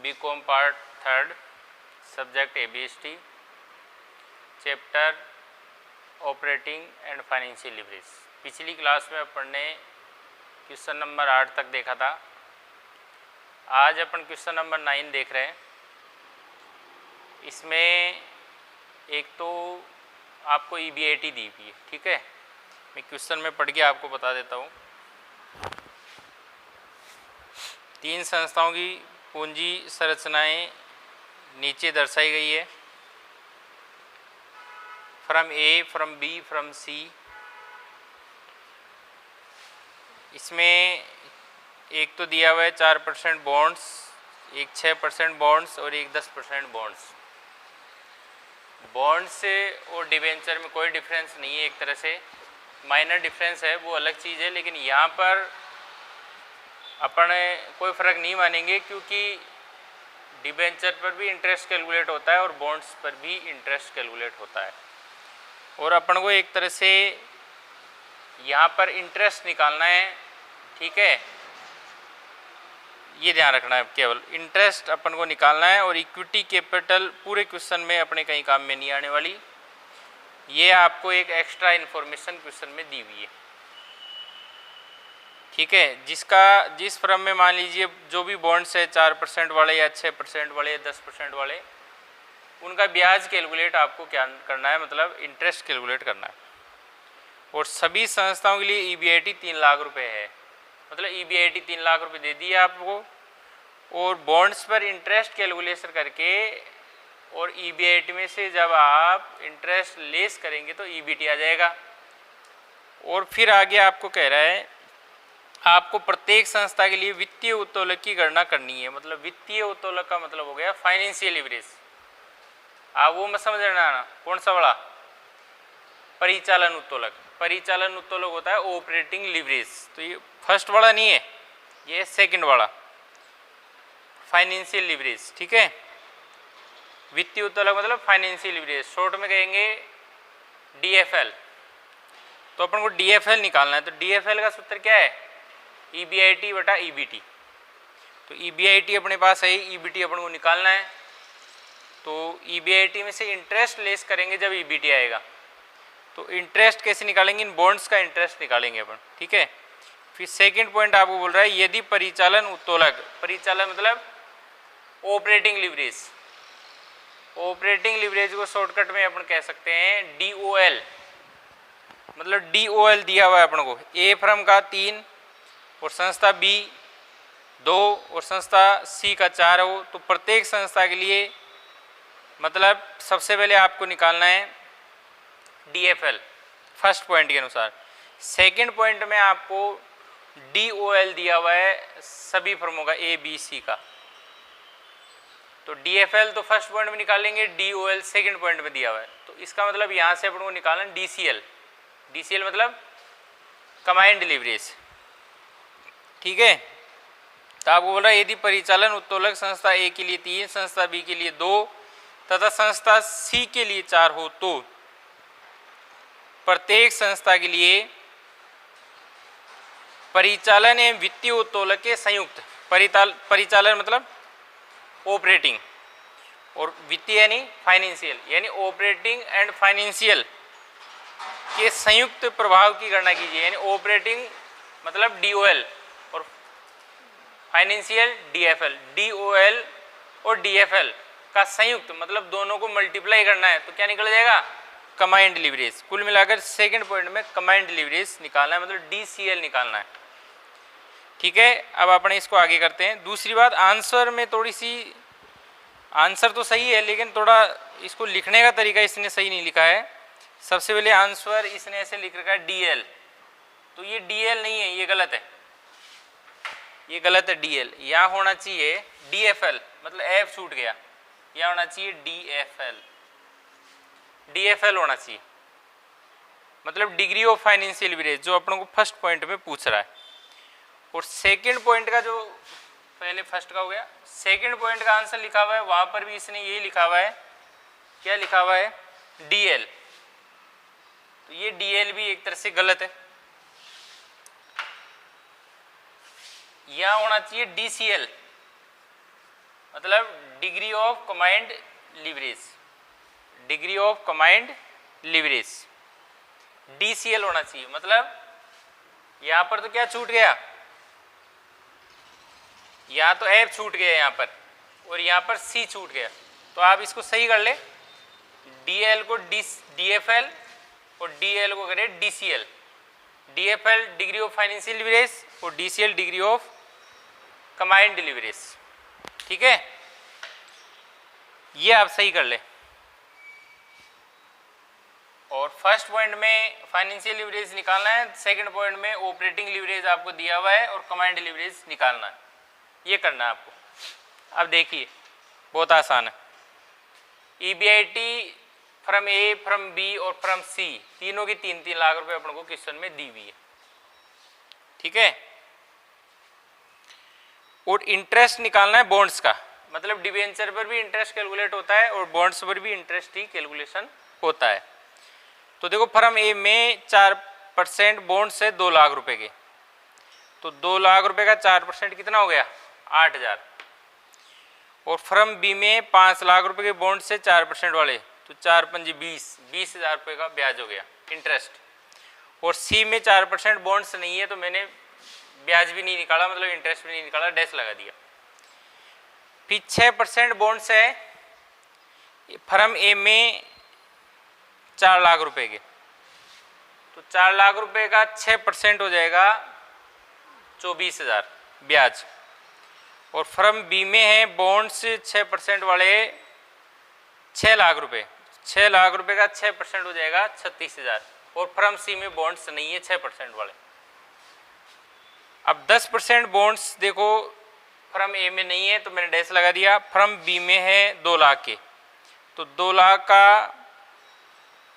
BCom part 3 subject ABST chapter operating and financial leverage. पिछली class में अपन ने क्वेश्चन नंबर 8 तक देखा था। आज अपन क्वेश्चन नंबर 9 देख रहे हैं। इसमें एक तो आपको EBIT दी हुई है, ठीक है। मैं क्वेश्चन में पढ़ के आपको बता देता हूँ। 3 संस्थाओं की पूंजी संरचनाएं नीचे दर्शाई गई है। From A, from B, from C। इसमें एक तो दिया हुआ है 4% बॉन्ड्स, एक 6% बॉन्ड्स और एक 10% बॉन्ड्स। बॉन्ड से और डिवेंचर में कोई डिफरेंस नहीं है, एक तरह से माइनर डिफरेंस है, वो अलग चीज़ है। लेकिन यहाँ पर अपन कोई फ़र्क नहीं मानेंगे, क्योंकि डिबेंचर पर भी इंटरेस्ट कैलकुलेट होता है और बॉन्ड्स पर भी इंटरेस्ट कैलकुलेट होता है। और अपन को एक तरह से यहाँ पर इंटरेस्ट निकालना है, ठीक है। ये ध्यान रखना है, केवल इंटरेस्ट अपन को निकालना है। और इक्विटी कैपिटल पूरे क्वेश्चन में अपने कहीं काम में नहीं आने वाली। ये आपको एक एक्स्ट्रा इन्फॉर्मेशन क्वेश्चन में दी हुई है, ठीक है। जिस फर्म में मान लीजिए जो भी बॉन्ड्स है 4% वाले या 6% वाले या 10% वाले, उनका ब्याज कैलकुलेट आपको क्या करना है, मतलब इंटरेस्ट कैलकुलेट करना है। और सभी संस्थाओं के लिए EBIT 3 लाख रुपए है, मतलब EBIT 3 लाख रुपए दे दिए आपको। और बॉन्ड्स पर इंटरेस्ट कैलकुलेशन करके और EBIT में से जब आप इंटरेस्ट लेस करेंगे तो EBT आ जाएगा। और फिर आगे आपको कह रहा है आपको प्रत्येक संस्था के लिए वित्तीय उत्तोलक की गणना करनी है। मतलब वित्तीय उत्तोलक का मतलब हो गया फाइनेंशियल लीवरेज। आप वो मत समझ लेना ना, कौन सा वाला, परिचालन उत्तोलक। परिचालन उत्तोलक होता है ऑपरेटिंग लीवरेज। तो ये फर्स्ट वाला नहीं है, ये सेकंड वाला फाइनेंशियल लीवरेज, ठीक है। वित्तीय उत्तोलक मतलब फाइनेंशियल लीवरेज, शॉर्ट में कहेंगे DFL। तो अपन को DFL निकालना है। तो DFL का सूत्र क्या है, EBIT बटा EBT। तो EBIT अपने पास है, EBT अपन को निकालना है। तो EBIT में से इंटरेस्ट लेस करेंगे जब EBT आएगा। तो इंटरेस्ट कैसे निकालेंगे, इन बॉन्ड्स का इंटरेस्ट निकालेंगे अपन, ठीक है। फिर सेकंड पॉइंट आपको बोल रहा है यदि परिचालन उत्तोलक, परिचालन मतलब ऑपरेटिंग लीवरेज। ऑपरेटिंग लीवरेज को शॉर्टकट में अपन कह सकते हैं DOL। मतलब DOL दिया हुआ है अपन को, A फर्म का 3 और संस्था B 2 और संस्था C का 4 हो। तो प्रत्येक संस्था के लिए मतलब सबसे पहले आपको निकालना है DFL फर्स्ट पॉइंट के अनुसार। सेकंड पॉइंट में आपको DOL दिया हुआ है सभी फर्मों का, A B C का। तो DFL तो फर्स्ट पॉइंट में निकालेंगे, DOL सेकंड पॉइंट में दिया हुआ है। तो इसका मतलब यहाँ से अपन को निकालना DCL। DCL मतलब कंबाइंड लीवरेज, ठीक है। तो आपको बोल रहा है यदि परिचालन उत्तोलक संस्था A के लिए 3, संस्था B के लिए 2 तथा संस्था C के लिए 4 हो, तो प्रत्येक संस्था के लिए परिचालन एवं वित्तीय उत्तोलक के संयुक्त, परिचालन मतलब ऑपरेटिंग और वित्तीय यानी फाइनेंशियल, यानी ऑपरेटिंग एंड फाइनेंशियल के संयुक्त प्रभाव की गणना कीजिए। यानी ऑपरेटिंग मतलब DOL और फाइनेंशियल DFL। DOL और DFL का संयुक्त मतलब दोनों को मल्टीप्लाई करना है, तो क्या निकल जाएगा, कंबाइंड लीवरेज। कुल मिलाकर सेकंड पॉइंट में कंबाइंड लीवरेज निकालना है, मतलब DCL निकालना है, ठीक है। अब अपने इसको आगे करते हैं। दूसरी बात, आंसर में थोड़ी सी, आंसर तो सही है लेकिन थोड़ा इसको लिखने का तरीका इसने सही नहीं लिखा है। सबसे पहले आंसर इसने ऐसे लिख रखा है DL। तो ये DL नहीं है, ये गलत है, ये गलत है DL। यहाँ होना चाहिए DFL, मतलब F छूट गया, यहाँ होना चाहिए DFL। DFL होना चाहिए, मतलब डिग्री ऑफ फाइनेंशियल लीवरेज, जो अपन को फर्स्ट पॉइंट में पूछ रहा है। और सेकंड पॉइंट का जो पहले फर्स्ट का हो गया, सेकंड पॉइंट का आंसर लिखा हुआ है वहां पर भी इसने यही लिखा हुआ है, क्या लिखा हुआ है, DL। तो ये DL भी एक तरह से गलत है। यहां होना चाहिए DCL। मतलब degree of combined leverage, degree of combined leverage DCL होना चाहिए। मतलब यहां पर तो क्या छूट गया, यहां तो F छूट गया यहां पर, और यहां पर C छूट गया। तो आप इसको सही कर ले, DL को DFL और DL को करें DCL। DFL degree of financial leverage और DCL degree of combined leverage. ठीक है, ये आप सही कर ले। और फर्स्ट पॉइंट में फाइनेंशियल लीवरेज निकालना है, सेकंड पॉइंट में ऑपरेटिंग लीवरेज आपको दिया हुआ है और कंबाइंड लीवरेज निकालना है, ये करना है आपको। अब देखिए बहुत आसान है। EBIT from A, from B और फ्रॉम C तीनों की 3-3 लाख रुपए अपन को क्वेश्चन में दी हुई है। ठीक है, और इंटरेस्ट निकालना है बॉन्ड्स का, मतलब डिबेंचर पर भी इंटरेस्ट कैलकुलेट होता है और बॉन्ड्स पर भी इंटरेस्ट ही कैलकुलेशन होता है। तो देखो फ्रॉम A में 4% बॉन्ड्स है 2 लाख रुपए के, तो 2 लाख रुपए का 4% कितना हो गया 8,000। और फ्रॉम B में 5 लाख रुपए के बॉन्ड से 4% वाले, तो 4×5 20,000 रुपये का ब्याज हो गया इंटरेस्ट। और C में 4% बॉन्ड्स नहीं है तो मैंने ब्याज भी नहीं निकाला, मतलब इंटरेस्ट भी नहीं निकाला, डैश लगा दिया। फिर 6% बॉन्ड्स है फ्रॉम A में 4 लाख रुपए के, तो 4 लाख रुपए का 6% हो जाएगा 24,000 ब्याज। और फ्रॉम B में है बॉन्ड्स 6% वाले 6 लाख रुपए, 6 लाख रुपए का 6% हो जाएगा 36,000। और फ्रॉम C में बॉन्ड्स नहीं है 6% वाले। अब 10% बॉन्ड्स देखो फ्रॉम A में नहीं है तो मैंने डैश लगा दिया, फ्रॉम B में है 2 लाख के, तो 2 लाख का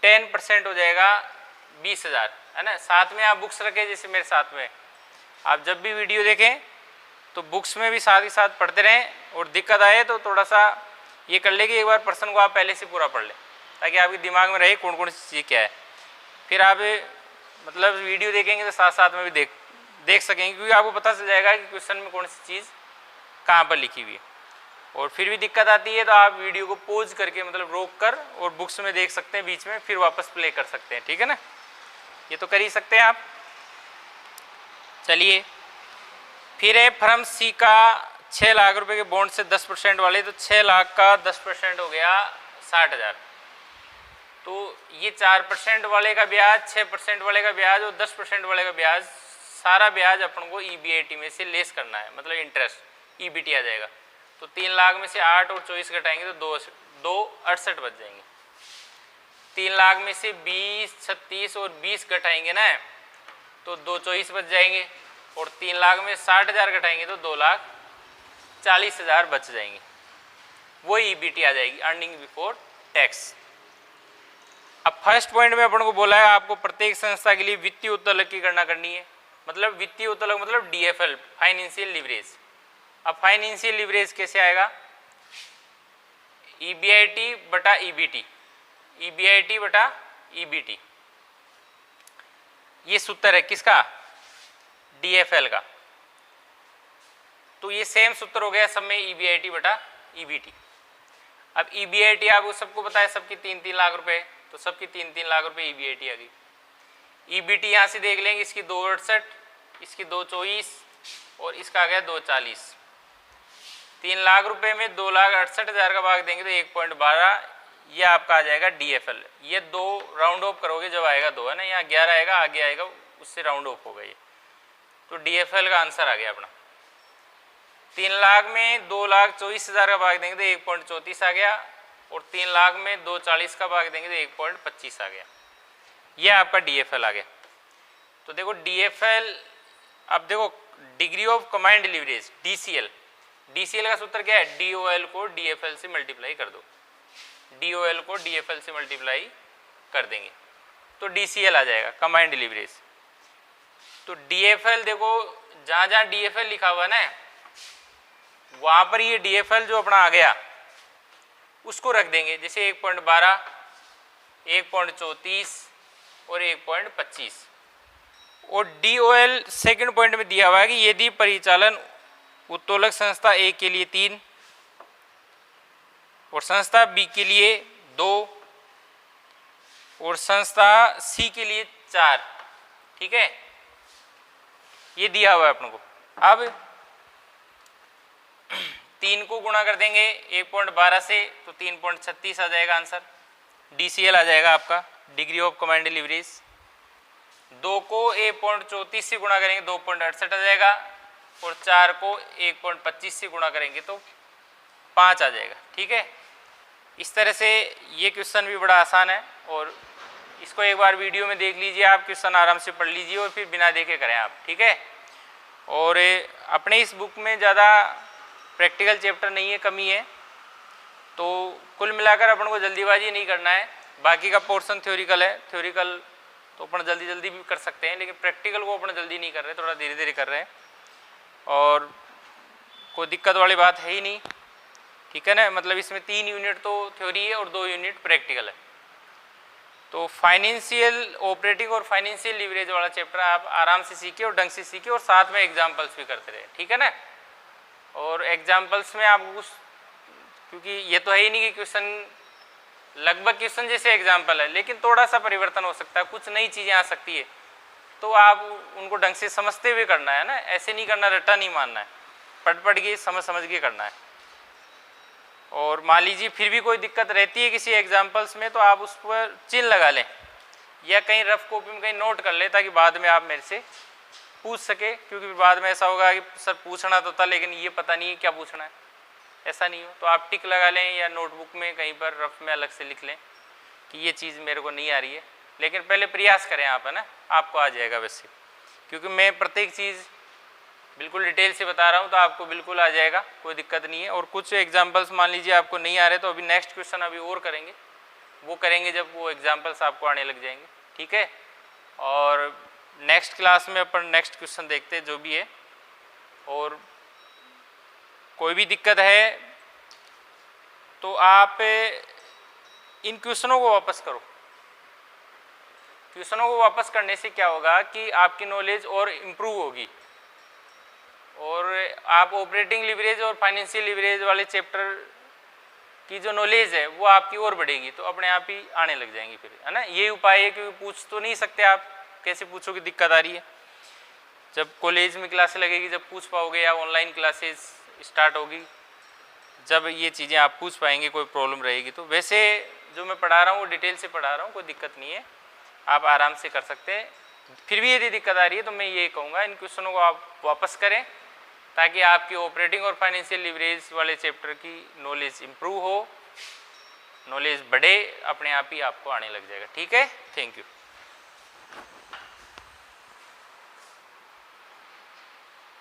10% हो जाएगा 20,000, है ना। साथ में आप बुक्स रखें, जैसे मेरे साथ में आप जब भी वीडियो देखें तो बुक्स में भी साथ ही साथ पढ़ते रहें, और दिक्कत आए तो थोड़ा सा ये कर ले कि एक बार प्रश्न को आप पहले से पूरा पढ़ लें, ताकि आपके दिमाग में रहे कौन कौन सी चीज़ क्या है। फिर आप मतलब वीडियो देखेंगे तो साथ साथ में भी देख सकेंगे, क्योंकि आपको पता चल जाएगा कि क्वेश्चन में कौन सी चीज़ कहाँ पर लिखी हुई है। और फिर भी दिक्कत आती है तो आप वीडियो को पॉज करके, मतलब रोक कर, और बुक्स में देख सकते हैं बीच में, फिर वापस प्ले कर सकते हैं। ठीक है ना, ये तो कर ही सकते हैं आप। चलिए फिर है फ्रॉम C का 6 लाख रुपए के बॉन्ड से 10% वाले, तो 6 लाख का 10% हो गया 60,000। तो ये 4% वाले का ब्याज, 6% वाले का ब्याज और 10% वाले का ब्याज, सारा ब्याज अपन को EBIT में से लेस करना है, मतलब इंटरेस्ट EBT आ जाएगा। तो 3 लाख में से 8 और 24 घटाएंगे तो 268 बच जाएंगे। 3 लाख में से 20, 36 और 20 घटाएंगे ना, तो 224 बच जाएंगे। और 3 लाख में 60,000 घटाएंगे तो 2,40,000 बच जाएंगे। वो EBT आ जाएगी, अर्निंग बिफोर टैक्स। अब फर्स्ट पॉइंट में अपन को बोला है आपको प्रत्येक संस्था के लिए वित्तीय उत्तोलन की गणना करनी है, मतलब वित्तीय उत्तोलन मतलब DFL, फाइनेंशियल लीवरेज। अब फाइनेंशियल लीवरेज कैसे आएगा, EBIT बटा EBT, EBIT बटा EBT, ये सूत्र है किसका, DFL का। तो ये सेम सूत्र हो गया सब में, EBIT बटा EBT। अब EBIT आपको सबको पता है, सबकी 3-3 लाख रुपए, तो सबकी 3-3 लाख रुपए EBIT आ गई। EBT यहाँ से देख लेंगे, इसकी 268, इसकी 224 और इसका आ गया 240। 3 लाख रुपए में 2,68,000 का भाग देंगे तो 1.12, ये आपका आ जाएगा DFL। ये 2 राउंड ऑफ करोगे जब आएगा 2, है ना, यहाँ 11 आएगा, आगे आएगा उससे राउंड ऑफ होगा ये, तो DFL का आंसर आ गया अपना। 3 लाख में 2,24,000 का भाग देंगे तो 1.34 आ गया, और 3 लाख में 240 का भाग देंगे तो 1.25 आ गया, यह आपका DFL आ गया। तो देखो DFL, अब देखो degree of combined leverage DCL, DCL का सूत्र क्या है, DOL को DFL से मल्टीप्लाई कर दो, DOL को DFL से मल्टीप्लाई कर देंगे तो DCL आ जाएगा, कंबाइंड लीवरेज। तो DFL देखो जहाँ जहाँ DFL लिखा हुआ है ना, वहाँ पर ये DFL जो अपना आ गया उसको रख देंगे, जैसे 1.12, 1.34 और 1.25। और DOL सेकंड पॉइंट में दिया हुआ है कि यदि परिचालन उत्तोलक संस्था A के लिए 3, और संस्था बी के लिए 2 और संस्था सी के लिए 4। ठीक है, ये दिया हुआ है अपन को। अब 3 को गुणा कर देंगे 1.12 से तो 3.36 आ जाएगा आंसर, DCL आ जाएगा आपका, डिग्री ऑफ कमांड लीवरेज। 2 को 1.34 से गुणा करेंगे 2.68 आ जाएगा, और 4 को 1.25 से गुणा करेंगे तो 5 आ जाएगा। ठीक है, इस तरह से ये क्वेश्चन भी बड़ा आसान है, और इसको एक बार वीडियो में देख लीजिए आप, क्वेश्चन आराम से पढ़ लीजिए और फिर बिना देखे करें आप। ठीक है, और अपने इस बुक में ज़्यादा प्रैक्टिकल चैप्टर नहीं है, कमी है, तो कुल मिलाकर अपन को जल्दीबाजी नहीं करना है। बाकी का पोर्शन थ्योरिकल है, थ्योरिकल तो अपन जल्दी जल्दी भी कर सकते हैं, लेकिन प्रैक्टिकल को अपन जल्दी नहीं कर रहे, थोड़ा धीरे धीरे कर रहे हैं, और कोई दिक्कत वाली बात है ही नहीं। ठीक है ना, मतलब इसमें 3 यूनिट तो थ्योरी है और 2 यूनिट प्रैक्टिकल है। तो फाइनेंशियल ऑपरेटिंग और फाइनेंशियल लीवरेज वाला चैप्टर आप आराम से सीखिए और ढंग से सीखिए, और साथ में एग्जाम्पल्स भी करते रहे। ठीक है ना, और एग्जाम्पल्स में आपको कुछ, क्योंकि ये तो है ही नहीं कि क्वेश्चन लगभग क्वेश्चन जैसे एग्जाम्पल है, लेकिन थोड़ा सा परिवर्तन हो सकता है, कुछ नई चीज़ें आ सकती है, तो आप उनको ढंग से समझते हुए करना है ना, ऐसे नहीं करना, रट्टा नहीं मारना है, पढ़ के समझ के करना है। और मान लीजिए फिर भी कोई दिक्कत रहती है किसी एग्जाम्पल्स में, तो आप उस पर चिन्ह लगा लें या कहीं रफ कॉपी में कहीं नोट कर लें, ताकि बाद में आप मेरे से पूछ सके, क्योंकि बाद में ऐसा होगा कि सर पूछना तो था लेकिन ये पता नहीं है क्या पूछना है, ऐसा नहीं हो। तो आप टिक लगा लें या नोटबुक में कहीं पर रफ में अलग से लिख लें कि ये चीज़ मेरे को नहीं आ रही है, लेकिन पहले प्रयास करें आप, है ना, आपको आ जाएगा वैसे, क्योंकि मैं प्रत्येक चीज़ बिल्कुल डिटेल से बता रहा हूँ, तो आपको बिल्कुल आ जाएगा, कोई दिक्कत नहीं है। और कुछ एग्जाम्पल्स मान लीजिए आपको नहीं आ रहे, तो अभी नेक्स्ट क्वेश्चन अभी और करेंगे, वो करेंगे जब वो एग्जाम्पल्स आपको आने लग जाएंगे। ठीक है, और नेक्स्ट क्लास में अपन नेक्स्ट क्वेश्चन देखते हैं जो भी है, और कोई भी दिक्कत है तो आप इन क्वेश्चनों को वापस करो। क्वेश्चनों को वापस करने से क्या होगा कि आपकी नॉलेज और इम्प्रूव होगी, और आप ऑपरेटिंग लीवरेज और फाइनेंशियल लीवरेज वाले चैप्टर की जो नॉलेज है वो आपकी और बढ़ेगी, तो अपने आप ही आने लग जाएंगी फिर, है ना। ये उपाय है, क्योंकि पूछ तो नहीं सकते आप, कैसे पूछोगे, दिक्कत आ रही है। जब कॉलेज में क्लासेस लगेगी जब पूछ पाओगे, या ऑनलाइन क्लासेस स्टार्ट होगी जब ये चीज़ें आप पूछ पाएंगे, कोई प्रॉब्लम रहेगी तो। वैसे जो मैं पढ़ा रहा हूँ वो डिटेल से पढ़ा रहा हूँ, कोई दिक्कत नहीं है, आप आराम से कर सकते हैं। फिर भी यदि दिक्कत आ रही है तो मैं ये कहूँगा इन क्वेश्चनों को आप वापस करें, ताकि आपकी ऑपरेटिंग और फाइनेंशियल लीवरेज वाले चैप्टर की नॉलेज इम्प्रूव हो, नॉलेज बढ़े, अपने आप ही आपको आने लग जाएगा। ठीक है, थैंक यू।